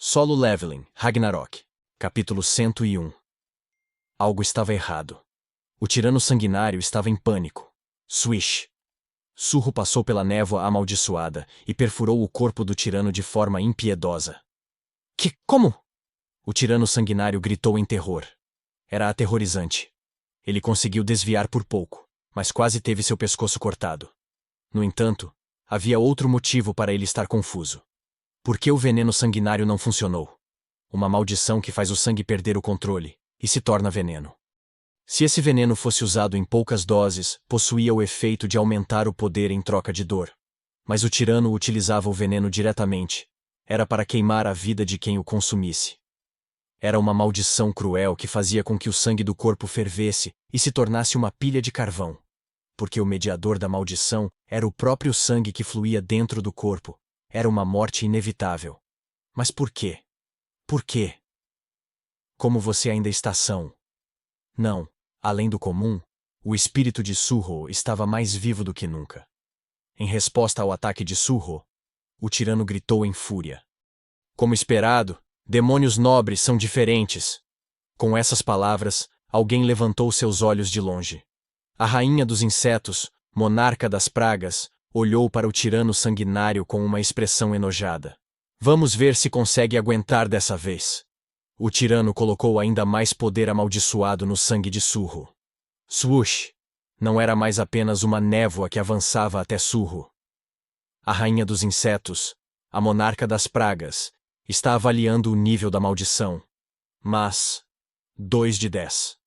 Solo Leveling, Ragnarok. Capítulo 101. Algo estava errado. O tirano sanguinário estava em pânico. Swish! Surro passou pela névoa amaldiçoada e perfurou o corpo do tirano de forma impiedosa. Como? O tirano sanguinário gritou em terror. Era aterrorizante. Ele conseguiu desviar por pouco, mas quase teve seu pescoço cortado. No entanto, havia outro motivo para ele estar confuso. Por que o veneno sanguinário não funcionou? Uma maldição que faz o sangue perder o controle e se torna veneno. Se esse veneno fosse usado em poucas doses, possuía o efeito de aumentar o poder em troca de dor. Mas o tirano utilizava o veneno diretamente. Era para queimar a vida de quem o consumisse. Era uma maldição cruel que fazia com que o sangue do corpo fervesse e se tornasse uma pilha de carvão. Porque o mediador da maldição era o próprio sangue que fluía dentro do corpo. Era uma morte inevitável. Mas por quê? Por quê? Como você ainda está são? Não, além do comum, o espírito de Surro estava mais vivo do que nunca. Em resposta ao ataque de Surro, o tirano gritou em fúria. Como esperado, demônios nobres são diferentes. Com essas palavras, alguém levantou seus olhos de longe. A rainha dos insetos, monarca das pragas, olhou para o tirano sanguinário com uma expressão enojada. Vamos ver se consegue aguentar dessa vez. O tirano colocou ainda mais poder amaldiçoado no sangue de Surro. Swoosh! Não era mais apenas uma névoa que avançava até Surro. A rainha dos insetos, a monarca das pragas, está avaliando o nível da maldição. Mas 2 de 10.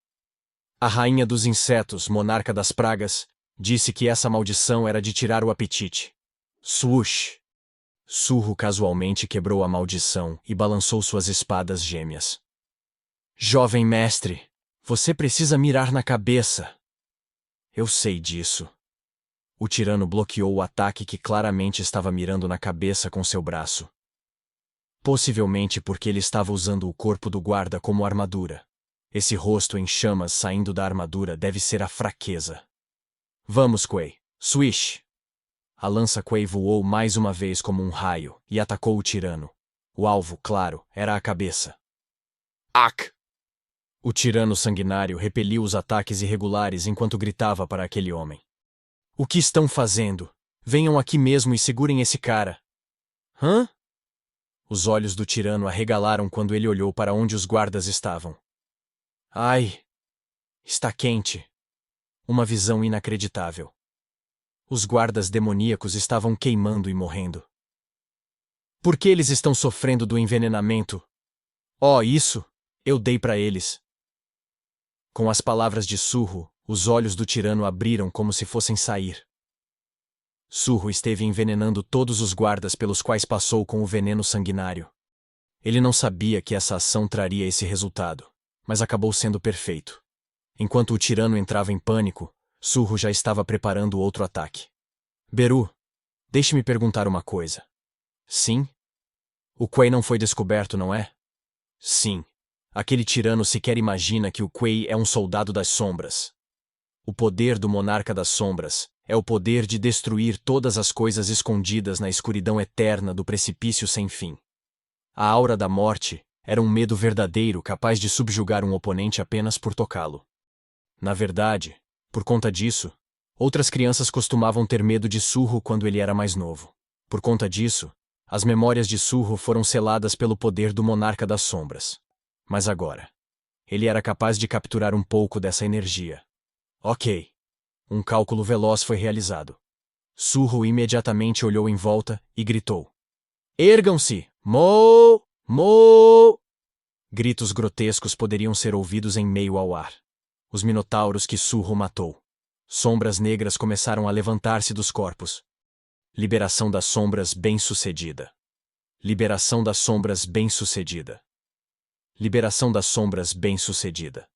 A rainha dos insetos, monarca das pragas, disse que essa maldição era de tirar o apetite. Swoosh! Surro casualmente quebrou a maldição e balançou suas espadas gêmeas. Jovem mestre, você precisa mirar na cabeça. Eu sei disso. O tirano bloqueou o ataque que claramente estava mirando na cabeça com seu braço. Possivelmente porque ele estava usando o corpo do guarda como armadura. Esse rosto em chamas saindo da armadura deve ser a fraqueza. Vamos, Quay. Swish! A lança Quay voou mais uma vez como um raio e atacou o tirano. O alvo, claro, era a cabeça. Ac! O tirano sanguinário repeliu os ataques irregulares enquanto gritava para aquele homem. O que estão fazendo? Venham aqui mesmo e segurem esse cara. Hã? Os olhos do tirano arregalaram quando ele olhou para onde os guardas estavam. Ai! Está quente. Uma visão inacreditável. Os guardas demoníacos estavam queimando e morrendo. Por que eles estão sofrendo do envenenamento? Oh, isso! Eu dei para eles. Com as palavras de Surro, os olhos do tirano abriram como se fossem sair. Surro esteve envenenando todos os guardas pelos quais passou com o veneno sanguinário. Ele não sabia que essa ação traria esse resultado, mas acabou sendo perfeito. Enquanto o tirano entrava em pânico, Surro já estava preparando outro ataque. Beru, deixe-me perguntar uma coisa. Sim? O Quay não foi descoberto, não é? Sim. Aquele tirano sequer imagina que o Quay é um soldado das sombras. O poder do monarca das sombras é o poder de destruir todas as coisas escondidas na escuridão eterna do precipício sem fim. A aura da morte era um medo verdadeiro capaz de subjugar um oponente apenas por tocá-lo. Na verdade, por conta disso, outras crianças costumavam ter medo de Surro quando ele era mais novo. Por conta disso, as memórias de Surro foram seladas pelo poder do monarca das sombras. Mas agora, ele era capaz de capturar um pouco dessa energia. Ok. Um cálculo veloz foi realizado. Surro imediatamente olhou em volta e gritou. Ergam-se! Mo! Mo! Gritos grotescos poderiam ser ouvidos em meio ao ar. Os minotauros que Surro matou. Sombras negras começaram a levantar-se dos corpos. Liberação das sombras bem-sucedida. Liberação das sombras bem-sucedida. Liberação das sombras bem-sucedida.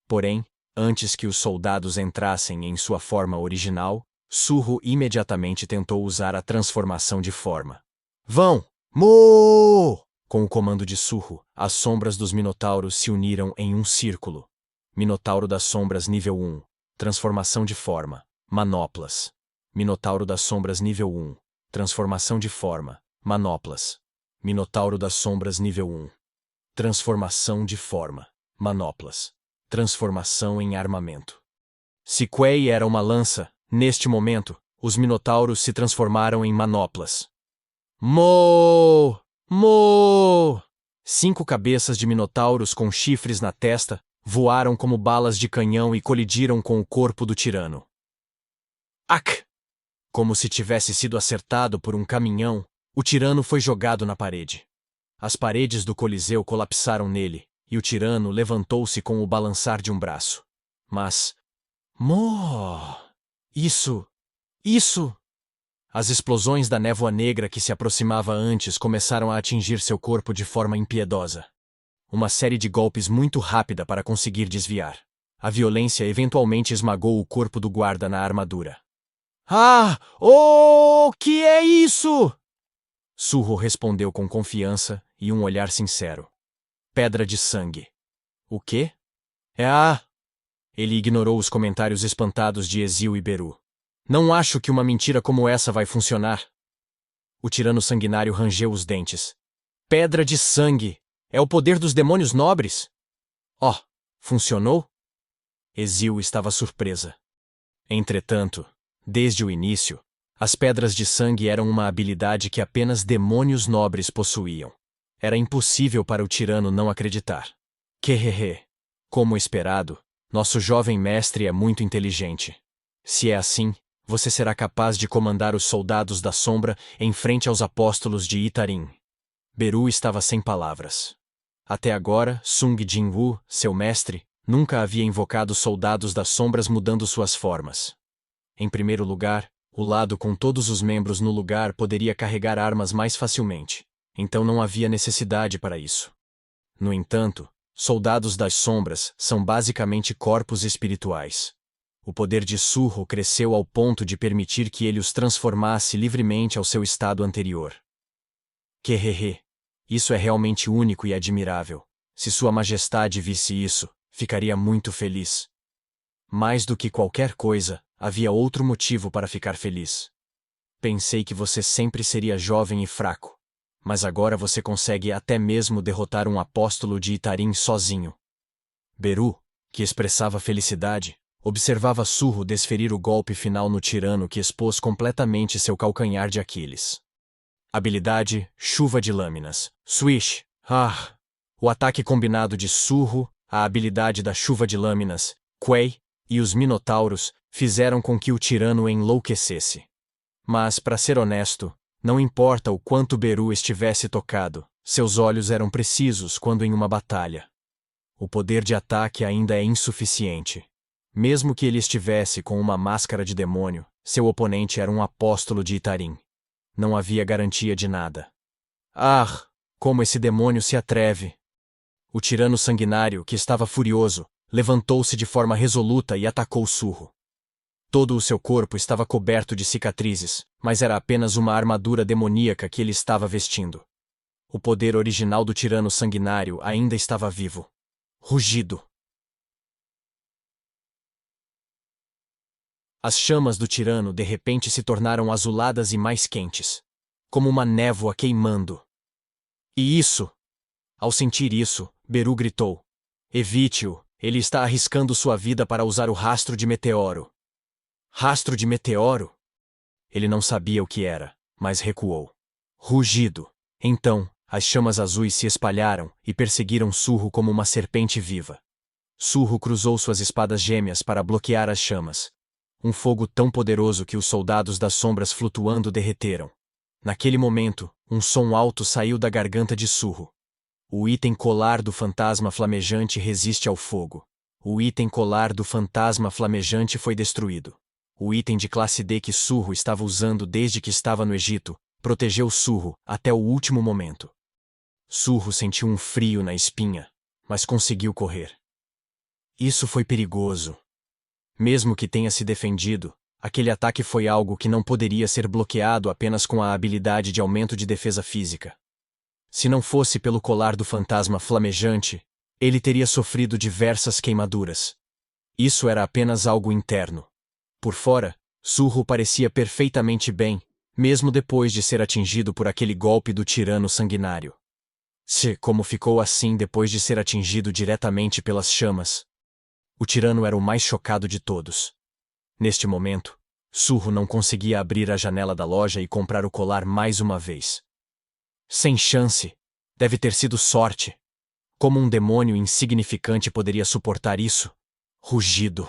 Porém, antes que os soldados entrassem em sua forma original, Surro imediatamente tentou usar a transformação de forma. Vão! Mo! Com o comando de Surro, as sombras dos minotauros se uniram em um círculo. Minotauro das sombras nível 1. Transformação de forma. Manoplas. Minotauro das sombras nível 1. Transformação de forma. Manoplas. Minotauro das Sombras nível 1. Transformação de forma. Manoplas. Transformação em armamento. Se Quay era uma lança, neste momento, os minotauros se transformaram em manoplas. Mo! Mo! 5 cabeças de minotauros com chifres na testa voaram como balas de canhão e colidiram com o corpo do tirano. Ac! Como se tivesse sido acertado por um caminhão, o tirano foi jogado na parede. As paredes do Coliseu colapsaram nele, e o tirano levantou-se com o balançar de um braço. Mas... Isso! As explosões da névoa negra que se aproximava antes começaram a atingir seu corpo de forma impiedosa. Uma série de golpes muito rápida para conseguir desviar. A violência eventualmente esmagou o corpo do guarda na armadura. Ah! Oh! Que é isso? Surro respondeu com confiança e um olhar sincero. Pedra de sangue. O quê? Ele ignorou os comentários espantados de Ezio e Beru. Não acho que uma mentira como essa vai funcionar. O tirano sanguinário rangeu os dentes. Pedra de sangue! É o poder dos demônios nobres! Funcionou? Ezio estava surpresa. Entretanto, desde o início, as pedras de sangue eram uma habilidade que apenas demônios nobres possuíam. Era impossível para o tirano não acreditar. Como esperado, nosso jovem mestre é muito inteligente. Se é assim, você será capaz de comandar os soldados da sombra em frente aos apóstolos de Itarim. Beru estava sem palavras. Até agora, Sung Jinwoo, seu mestre, nunca havia invocado soldados das sombras mudando suas formas. Em primeiro lugar, o lado com todos os membros no lugar poderia carregar armas mais facilmente, então não havia necessidade para isso. No entanto, soldados das sombras são basicamente corpos espirituais. O poder de Surro cresceu ao ponto de permitir que ele os transformasse livremente ao seu estado anterior. Isso é realmente único e admirável. Se Sua Majestade visse isso, ficaria muito feliz. Mais do que qualquer coisa, havia outro motivo para ficar feliz. Pensei que você sempre seria jovem e fraco, mas agora você consegue até mesmo derrotar um apóstolo de Itarim sozinho. Beru, que expressava felicidade, observava Surro desferir o golpe final no tirano que expôs completamente seu calcanhar de Aquiles. Habilidade, Chuva de Lâminas. Swish. O ataque combinado de Surro, a habilidade da Chuva de Lâminas, Quay e os Minotauros fizeram com que o tirano enlouquecesse. Mas, para ser honesto, não importa o quanto Beru estivesse tocado, seus olhos eram precisos quando em uma batalha. O poder de ataque ainda é insuficiente. Mesmo que ele estivesse com uma máscara de demônio, seu oponente era um apóstolo de Itarim. Não havia garantia de nada. Como esse demônio se atreve! O tirano sanguinário, que estava furioso, levantou-se de forma resoluta e atacou Surro. Todo o seu corpo estava coberto de cicatrizes, mas era apenas uma armadura demoníaca que ele estava vestindo. O poder original do tirano sanguinário ainda estava vivo. Rugido. As chamas do tirano de repente se tornaram azuladas e mais quentes, como uma névoa queimando. E isso? Ao sentir isso, Beru gritou. Evite-o, ele está arriscando sua vida para usar o rastro de meteoro. Rastro de meteoro? Ele não sabia o que era, mas recuou. Rugido. Então, as chamas azuis se espalharam e perseguiram Surro como uma serpente viva. Surro cruzou suas espadas gêmeas para bloquear as chamas. Um fogo tão poderoso que os soldados das sombras flutuando derreteram. Naquele momento, um som alto saiu da garganta de Surro. O item colar do fantasma flamejante resiste ao fogo. O item colar do fantasma flamejante foi destruído. O item de classe D que Surro estava usando desde que estava no Egito protegeu Surro até o último momento. Surro sentiu um frio na espinha, mas conseguiu correr. Isso foi perigoso. Mesmo que tenha se defendido, aquele ataque foi algo que não poderia ser bloqueado apenas com a habilidade de aumento de defesa física. Se não fosse pelo colar do fantasma flamejante, ele teria sofrido diversas queimaduras. Isso era apenas algo interno. Por fora, Surro parecia perfeitamente bem, mesmo depois de ser atingido por aquele golpe do tirano sanguinário. Como ficou assim depois de ser atingido diretamente pelas chamas? O tirano era o mais chocado de todos. Neste momento, Surro não conseguia abrir a janela da loja e comprar o colar mais uma vez. Sem chance. Deve ter sido sorte. Como um demônio insignificante poderia suportar isso? Rugido.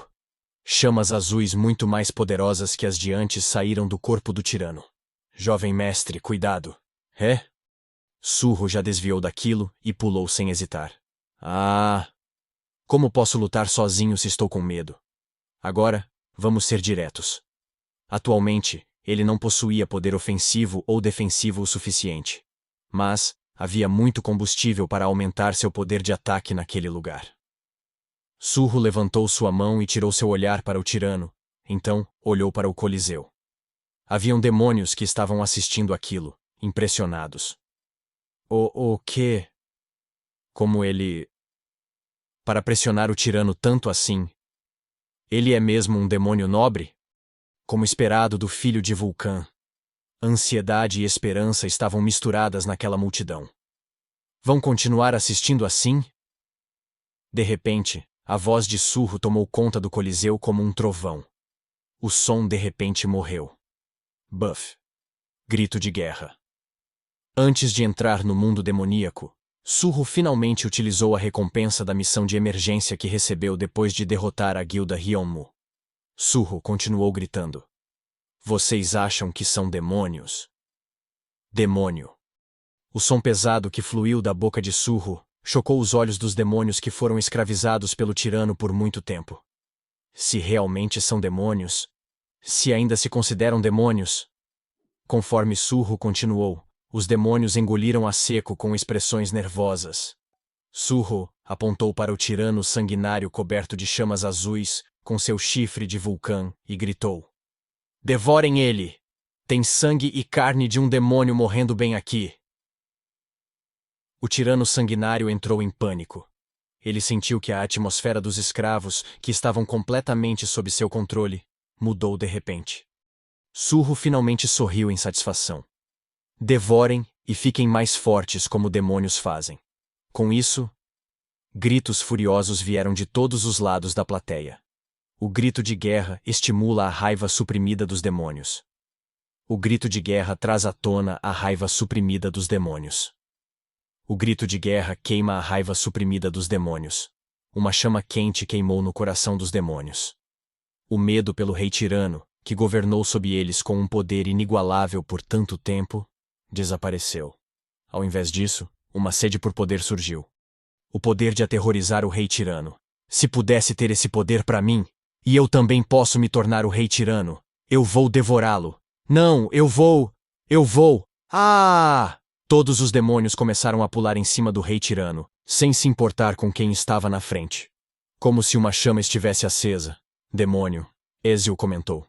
Chamas azuis muito mais poderosas que as de antes saíram do corpo do tirano. Jovem mestre, cuidado. É? Surro já desviou daquilo e pulou sem hesitar. Ah! Como posso lutar sozinho se estou com medo? Agora, vamos ser diretos. Atualmente, ele não possuía poder ofensivo ou defensivo o suficiente. Mas havia muito combustível para aumentar seu poder de ataque naquele lugar. Surro levantou sua mão e tirou seu olhar para o tirano, então olhou para o Coliseu. Haviam demônios que estavam assistindo aquilo, impressionados. O quê? Como ele... Para pressionar o tirano tanto assim? Ele é mesmo um demônio nobre? Como esperado do filho de Vulcã. Ansiedade e esperança estavam misturadas naquela multidão. Vão continuar assistindo assim? De repente, a voz de Surro tomou conta do Coliseu como um trovão. O som de repente morreu. Buff. Grito de guerra. Antes de entrar no mundo demoníaco, Surro finalmente utilizou a recompensa da missão de emergência que recebeu depois de derrotar a guilda Hyonmu. Surro continuou gritando. Vocês acham que são demônios? Demônio. O som pesado que fluiu da boca de Surro chocou os olhos dos demônios que foram escravizados pelo tirano por muito tempo. Se realmente são demônios? Se ainda se consideram demônios? Conforme Surro continuou, os demônios engoliram a seco com expressões nervosas. Surro apontou para o tirano sanguinário coberto de chamas azuis, com seu chifre de vulcão, e gritou. Devorem ele! Tem sangue e carne de um demônio morrendo bem aqui. O tirano sanguinário entrou em pânico. Ele sentiu que a atmosfera dos escravos, que estavam completamente sob seu controle, mudou de repente. Surro finalmente sorriu em satisfação. Devorem e fiquem mais fortes como demônios fazem. Com isso, gritos furiosos vieram de todos os lados da plateia. O grito de guerra estimula a raiva suprimida dos demônios. O grito de guerra traz à tona a raiva suprimida dos demônios. O grito de guerra queima a raiva suprimida dos demônios. Uma chama quente queimou no coração dos demônios. O medo pelo rei tirano, que governou sob eles com um poder inigualável por tanto tempo, desapareceu. Ao invés disso, uma sede por poder surgiu. O poder de aterrorizar o rei tirano. Se pudesse ter esse poder para mim, e eu também posso me tornar o rei tirano, eu vou devorá-lo. Não, eu vou! Ah! Todos os demônios começaram a pular em cima do rei tirano, sem se importar com quem estava na frente. Como se uma chama estivesse acesa. Demônio, Ezio comentou.